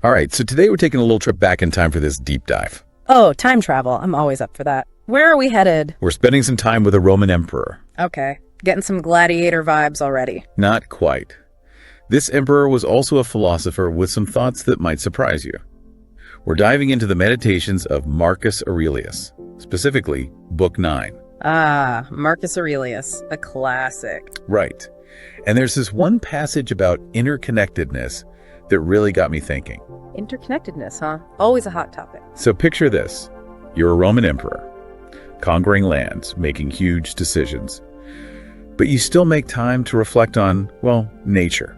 All right, so today we're taking a little trip back in time for this deep dive. Oh, time travel. I'm always up for that. Where are we headed? We're spending some time with a Roman emperor. Okay, getting some gladiator vibes already. Not quite. This emperor was also a philosopher with some thoughts that might surprise you. We're diving into the meditations of Marcus Aurelius, specifically Book 9. Ah, Marcus Aurelius, a classic. Right. And there's this one passage about interconnectedness that really got me thinking. Interconnectedness, huh? Always a hot topic. So picture this. You're a Roman emperor, conquering lands, making huge decisions. But you still make time to reflect on, well, nature.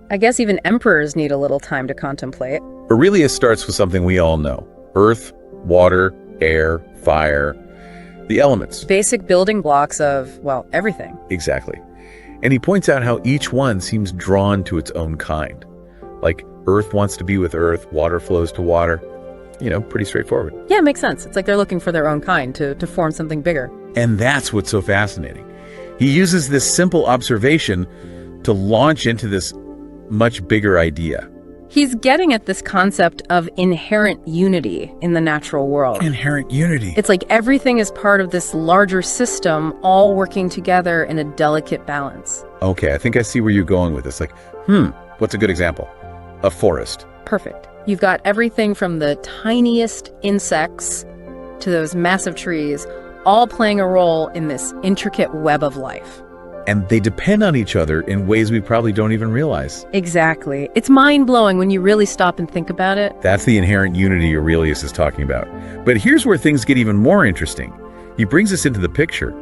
I guess even emperors need a little time to contemplate. Aurelius starts with something we all know. Earth, water, air, fire, the elements. Basic building blocks of, well, everything. Exactly. And he points out how each one seems drawn to its own kind. Like earth wants to be with earth, water flows to water. Pretty straightforward. Yeah, it makes sense. It's like they're looking for their own kind to form something bigger. And that's what's so fascinating. He uses this simple observation to launch into this much bigger idea. He's getting at this concept of inherent unity in the natural world. Inherent unity. It's like everything is part of this larger system, all working together in a delicate balance. Okay, I think I see where you're going with this. What's a good example? A forest. Perfect. You've got everything from the tiniest insects to those massive trees, all playing a role in this intricate web of life. And they depend on each other in ways we probably don't even realize. Exactly. It's mind-blowing when you really stop and think about it. That's the inherent unity Aurelius is talking about. But here's where things get even more interesting. He brings us into the picture.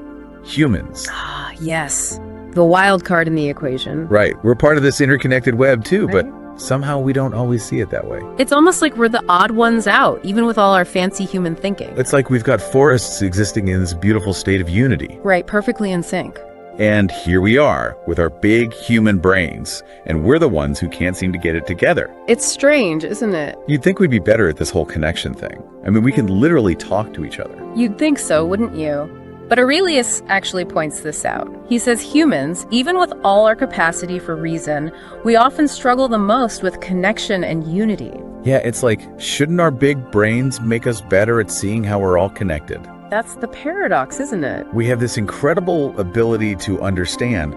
Humans. Ah, yes. The wild card in the equation. Right. We're part of this interconnected web too, Right. but somehow we don't always see it that way. It's almost like we're the odd ones out, even with all our fancy human thinking. It's like we've got forests existing in this beautiful state of unity. Right, perfectly in sync. And here we are with our big human brains, and we're the ones who can't seem to get it together. It's strange, isn't it? You'd think we'd be better at this whole connection thing. I mean, we can literally talk to each other. You'd think so, wouldn't you? But Aurelius actually points this out. He says humans, even with all our capacity for reason, we often struggle the most with connection and unity. Yeah, it's like, shouldn't our big brains make us better at seeing how we're all connected? That's the paradox, isn't it? We have this incredible ability to understand,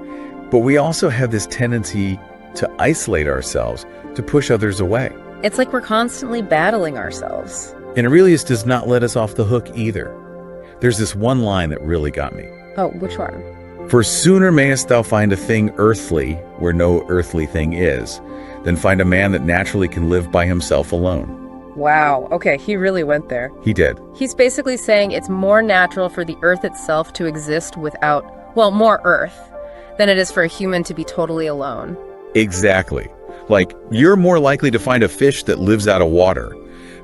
but we also have this tendency to isolate ourselves, to push others away. It's like we're constantly battling ourselves. And Aurelius does not let us off the hook either. There's this one line that really got me. Oh, which one? For sooner mayest thou find a thing earthly where no earthly thing is, than find a man that naturally can live by himself alone. Wow, okay, he really went there. He did. He's basically saying it's more natural for the earth itself to exist without, well, more earth, than it is for a human to be totally alone. Exactly. Like, you're more likely to find a fish that lives out of water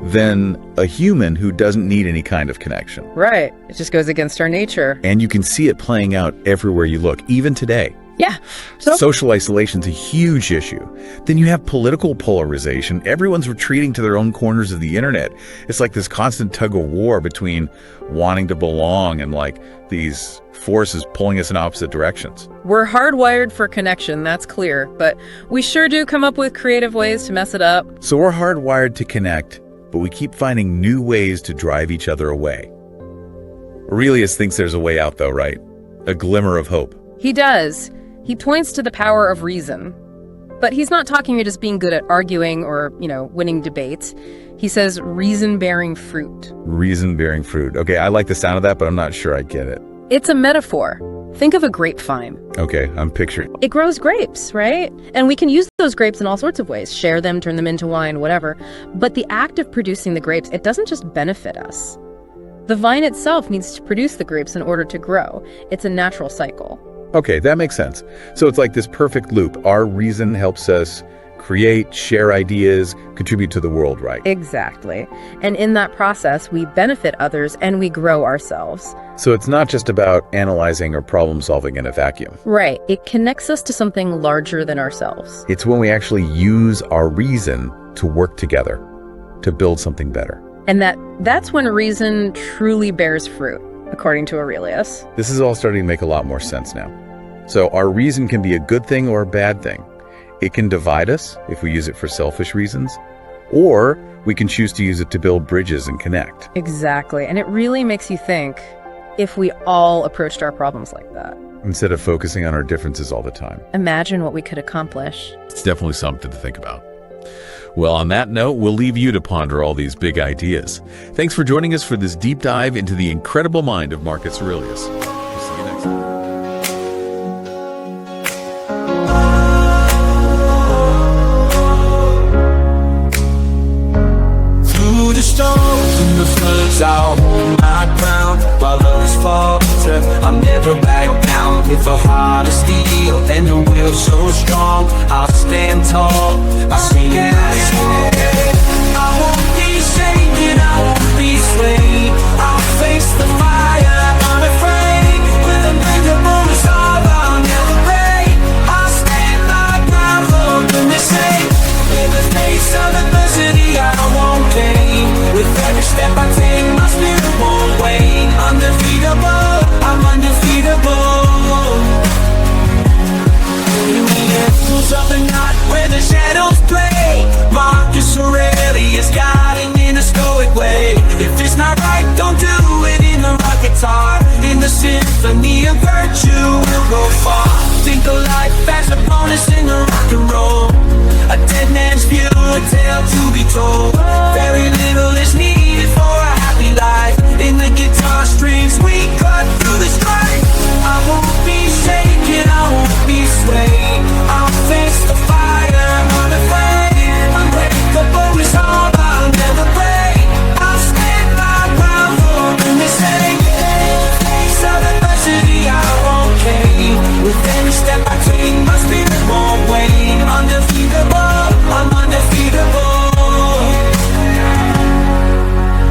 than a human who doesn't need any kind of connection. Right, it just goes against our nature. And you can see it playing out everywhere you look, even today. Yeah. Social isolation's a huge issue. Then you have political polarization. Everyone's retreating to their own corners of the internet. It's like this constant tug of war between wanting to belong and like these forces pulling us in opposite directions. We're hardwired for connection, that's clear, but we sure do come up with creative ways to mess it up. So we're hardwired to connect, but we keep finding new ways to drive each other away. Aurelius thinks there's a way out though, right? A glimmer of hope. He does. He points to the power of reason. But he's not talking about just being good at arguing or, winning debates. He says reason-bearing fruit. Reason-bearing fruit. Okay, I like the sound of that, but I'm not sure I get it. It's a metaphor. Think of a grapevine. Okay, I'm picturing. It grows grapes, right? And we can use those grapes in all sorts of ways. Share them, turn them into wine, whatever. But the act of producing the grapes, it doesn't just benefit us. The vine itself needs to produce the grapes in order to grow. It's a natural cycle. Okay, that makes sense. So it's like this perfect loop. Our reason helps us create, share ideas, contribute to the world, right? Exactly. And in that process, we benefit others and we grow ourselves. So it's not just about analyzing or problem solving in a vacuum. Right. It connects us to something larger than ourselves. It's when we actually use our reason to work together, to build something better. And that's when reason truly bears fruit, according to Aurelius. This is all starting to make a lot more sense now. So our reason can be a good thing or a bad thing. It can divide us if we use it for selfish reasons, Or we can choose to use it to build bridges and connect. Exactly. And it really makes you think if we all approached our problems like that. Instead of focusing on our differences all the time. Imagine what we could accomplish. It's definitely something to think about. Well, on that note, we'll leave you to ponder all these big ideas. Thanks for joining us for this deep dive into the incredible mind of Marcus Aurelius. We'll see you next time. Through the storms and the floods, I'll hold my ground while others falter. I'll never back down. With a heart of steel and a will so strong, I'll stand tall. I'll sing and I swear I won't be shaken, I won't be swayed. I'll face the fire unafraid. With a bendable resolve, I'll never break. I'll stand my ground for goodness sake. In the face of adversity, I won't cave. With every step I take, my spirit won't wane. Undefeatable, I'm undefeatable. In the apples of the night where the shadows play, Marcus Aurelius guiding in a stoic way. If it's not right, don't do it in the rock guitar. In the symphony of virtue, we'll go far. Think of life as a bonus in the rock and roll. A dead man's view, a tale to be told. Very little is needed for a happy life. In the guitar strings, we cut through the strife. I won't be shaken, I won't be swayed. I'll face the fire unafraid. Unbreakable resolve, I'll never break. I'll stand my ground for goodness sake. In the face of adversity, I won't cave. With every step I take, my spirit won't wane. Undefeatable, I'm undefeatable.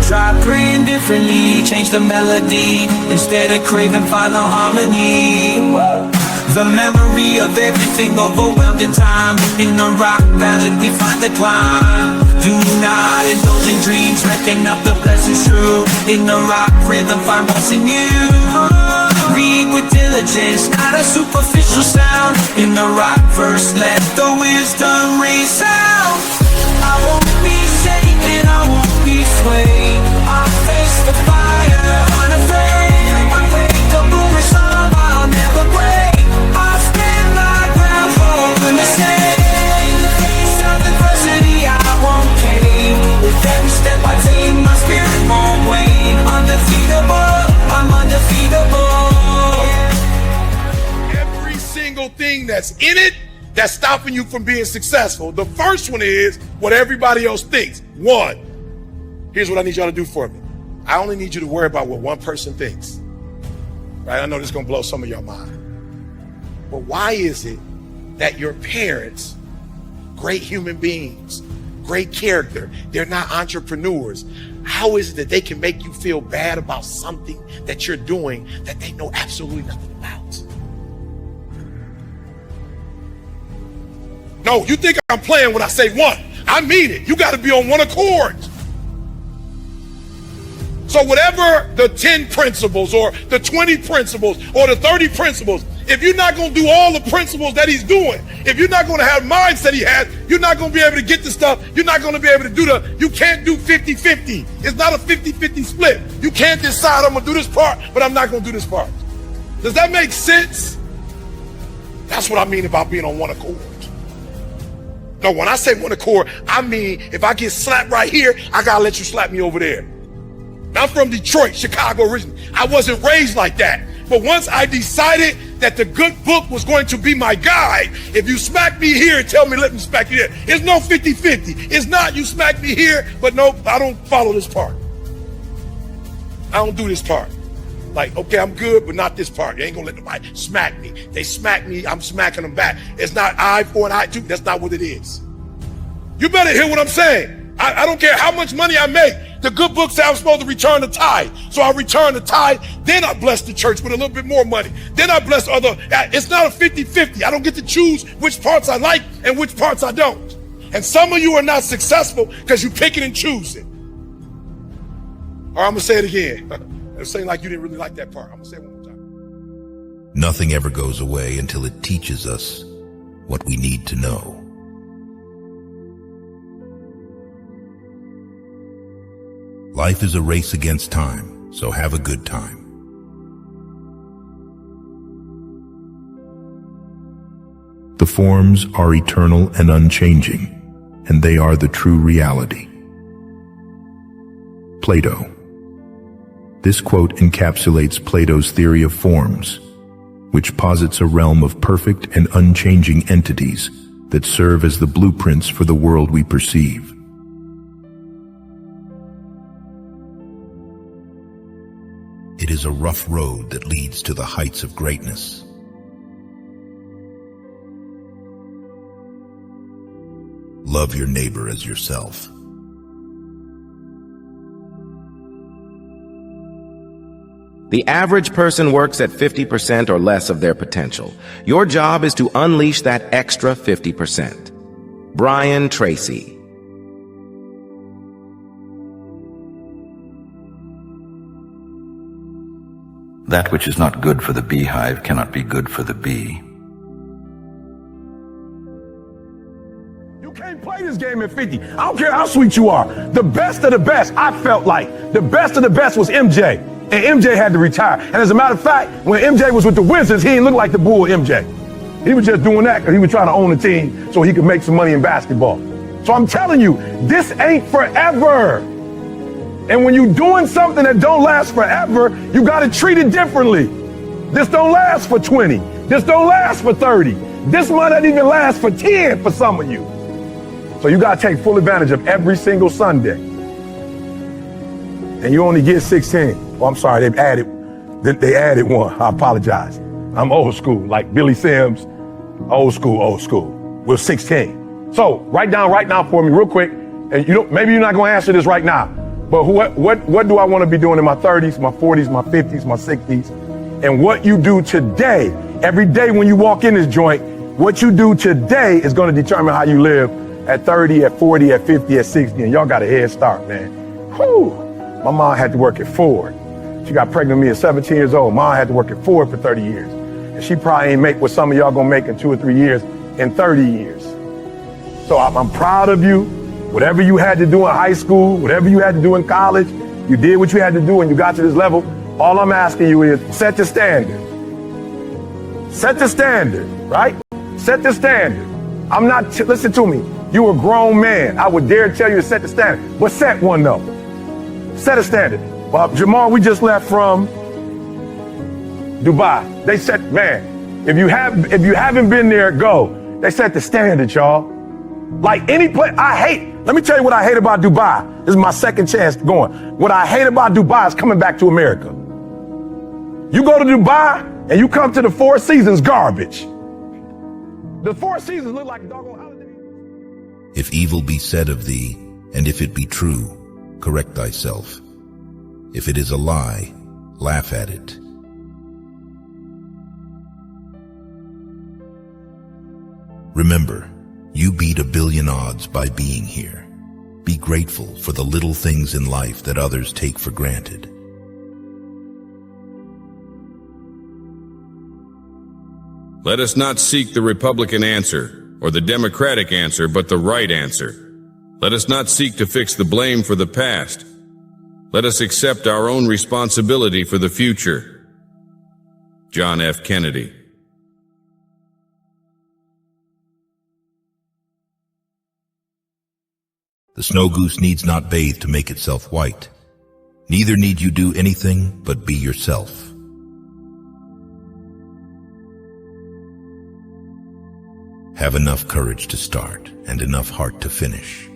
Try praying differently, change the melody. Instead of craving, find the harmony. The memory of everything overwhelmed in time. In the rock ballad we find the climb. Do not indulge in dreams, reckoning up the blessings true. In the rock rhythm find what's in you. Read with diligence, not a superficial sound. In the rock verse, let the wisdom resound. I won't be shaken, I won't be swayed. I'll face the fire unafraid. Unbreakable resolve, I'll never break. I'll stand my ground for goodness sake. In the face of adversity, I won't cave. With every step I take, my spirit won't wane. Undefeatable, I'm undefeatable. Every single thing that's in it that's stopping you from being successful. The first one is what everybody else thinks. One, here's what I need y'all to do for me. I only need you to worry about what one person thinks. Right? I know this is gonna blow some of your mind. But why is it that your parents, great human beings, great character, they're not entrepreneurs? How is it that they can make you feel bad about something that you're doing that they know absolutely nothing about? No, you think I'm playing when I say one. I mean it. You got to be on one accord. So whatever the 10 principles or the 20 principles or the 30 principles, if you're not going to do all the principles that he's doing, if you're not going to have mindset he has, you're not going to be able to get the stuff. You're not going to be able to do you can't do 50-50. It's not a 50-50 split. You can't decide I'm going to do this part, but I'm not going to do this part. Does that make sense? That's what I mean about being on one accord. No, when I say one accord, I mean if I get slapped right here, I gotta let you slap me over there. I'm from Detroit, Chicago originally. I wasn't raised like that. But once I decided that the good book was going to be my guide, if you smack me here, tell me let me smack you there. It's no 50-50. It's not you smack me here, but no, I don't follow this part. I don't do this part. Like, okay, I'm good, but not this part. You ain't gonna let nobody smack me. They smack me, I'm smacking them back. It's not eye for an eye too. That's not what it is. You better hear what I'm saying. I don't care how much money I make. The good book says I'm supposed to return the tithe. So I return the tithe, then I bless the church with a little bit more money. Then I bless other. It's not a 50-50. I don't get to choose which parts I like and which parts I don't. And some of you are not successful because you pick it and choose it. Or I'm gonna say it again. It seemed like you didn't really like that part. I'm gonna say it one more time. Nothing ever goes away until it teaches us what we need to know. Life is a race against time, so have a good time. The forms are eternal and unchanging, and they are the true reality. Plato. This quote encapsulates Plato's theory of forms, which posits a realm of perfect and unchanging entities that serve as the blueprints for the world we perceive. It is a rough road that leads to the heights of greatness. Love your neighbor as yourself. The average person works at 50% or less of their potential. Your job is to unleash that extra 50%. Brian Tracy. That which is not good for the beehive cannot be good for the bee. You can't play this game at 50. I don't care how sweet you are. The best of the best, I felt like, the best of the best was MJ. And MJ had to retire. And as a matter of fact, when MJ was with the Wizards, he didn't look like the bull MJ. He was just doing that because he was trying to own the team so he could make some money in basketball. So I'm telling you, this ain't forever. And when you're doing something that don't last forever, you got to treat it differently. This don't last for 20. This don't last for 30. This might not even last for 10 for some of you. So you got to take full advantage of every single Sunday. And you only get 16. Oh, I'm sorry, they added one. I apologize. I'm old school, like Billy Sims, old school. We're 16. So write down right now for me real quick. And maybe you're not going to answer this right now, but what do I want to be doing in my 30s, my 40s, my 50s, my 60s? And what you do today, every day when you walk in this joint, what you do today is going to determine how you live at 30, at 40, at 50, at 60. And y'all got a head start, man. Whew. My mom had to work at Ford. She got pregnant with me at 17 years old. Mom had to work at Ford for 30 years. And she probably ain't make what some of y'all gonna make in 2 or 3 years in 30 years. So I'm proud of you. Whatever you had to do in high school, whatever you had to do in college, you did what you had to do and you got to this level. All I'm asking you is set the standard. Set the standard, right? Set the standard. Listen to me. You a grown man. I would dare tell you to set the standard, but set one though. Set a standard. Jamal, we just left from Dubai. They said, man, if you haven't been there, go. They set the standard, y'all. Like any place, let me tell you what I hate about Dubai. This is my second chance going. What I hate about Dubai is coming back to America. You go to Dubai and you come to the Four Seasons garbage. The Four Seasons look like a doggone holiday. If evil be said of thee, and if it be true, correct thyself. If it is a lie, laugh at it. Remember, you beat 1 billion odds by being here. Be grateful for the little things in life that others take for granted. Let us not seek the Republican answer or the Democratic answer, but the right answer. Let us not seek to fix the blame for the past. Let us accept our own responsibility for the future. John F. Kennedy. The snow goose needs not bathe to make itself white. Neither need you do anything but be yourself. Have enough courage to start and enough heart to finish.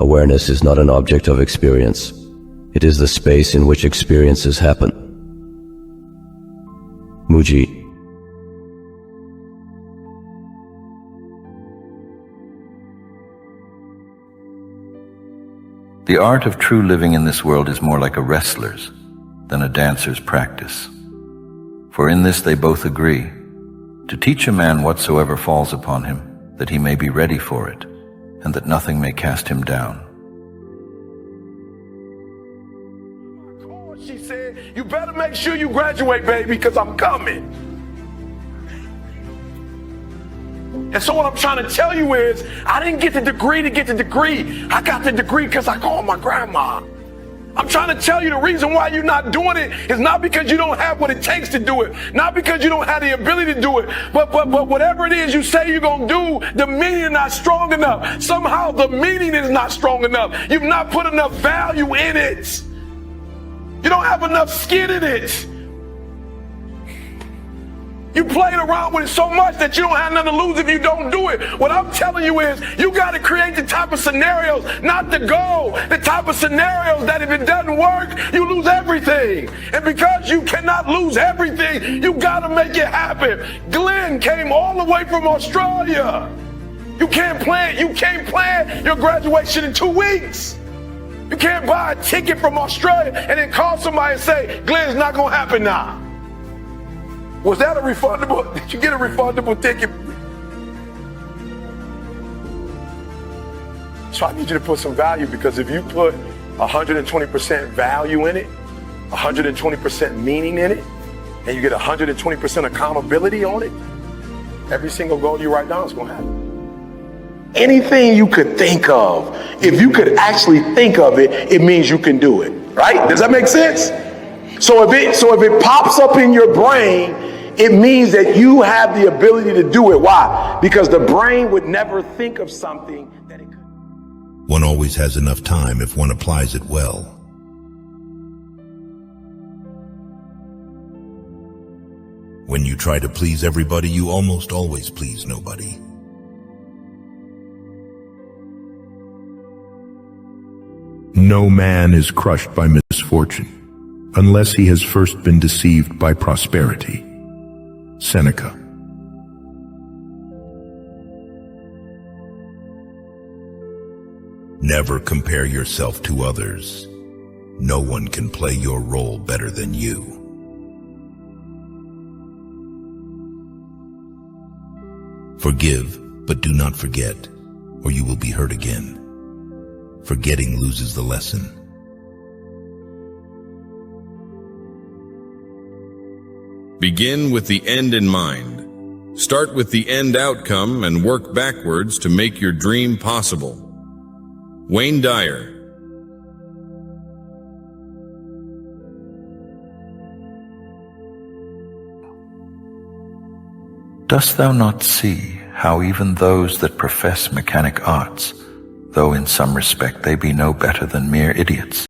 Awareness is not an object of experience. It is the space in which experiences happen. Muji. The art of true living in this world is more like a wrestler's than a dancer's practice. For in this they both agree, to teach a man whatsoever falls upon him, that he may be ready for it, and that nothing may cast him down. She said, you better make sure you graduate, baby, because I'm coming. And so what I'm trying to tell you is, I didn't get the degree to get the degree. I got the degree because I called my grandma. I'm trying to tell you the reason why you're not doing it is not because you don't have what it takes to do it, not because you don't have the ability to do it, but whatever it is you say you're going to do, the meaning is not strong enough. Somehow the meaning is not strong enough. You've not put enough value in it. You don't have enough skin in it. You played around with it so much that you don't have nothing to lose if you don't do it. What I'm telling you is you got to create the type of scenarios, not the goal, the type of scenarios that if it doesn't work, you lose everything. And because you cannot lose everything, you got to make it happen. Glenn came all the way from Australia. You can't plan your graduation in 2 weeks. You can't buy a ticket from Australia and then call somebody and say, Glenn's not going to happen now. Was that a refundable? Did you get a refundable ticket? So I need you to put some value, because if you put 120% value in it, 120% meaning in it, and you get 120% accountability on it, every single goal you write down is going to happen. Anything you could think of, if you could actually think of it, it means you can do it, right? Does that make sense? So if it pops up in your brain, it means that you have the ability to do it. Why? Because the brain would never think of something that it could. One always has enough time if one applies it well. When you try to please everybody, you almost always please nobody. No man is crushed by misfortune unless he has first been deceived by prosperity. Seneca. Never compare yourself to others. No one can play your role better than you. Forgive, but do not forget, or you will be hurt again. Forgetting loses the lesson. Begin with the end in mind. Start with the end outcome and work backwards to make your dream possible. Wayne Dyer. Dost thou not see how even those that profess mechanic arts, though in some respect they be no better than mere idiots,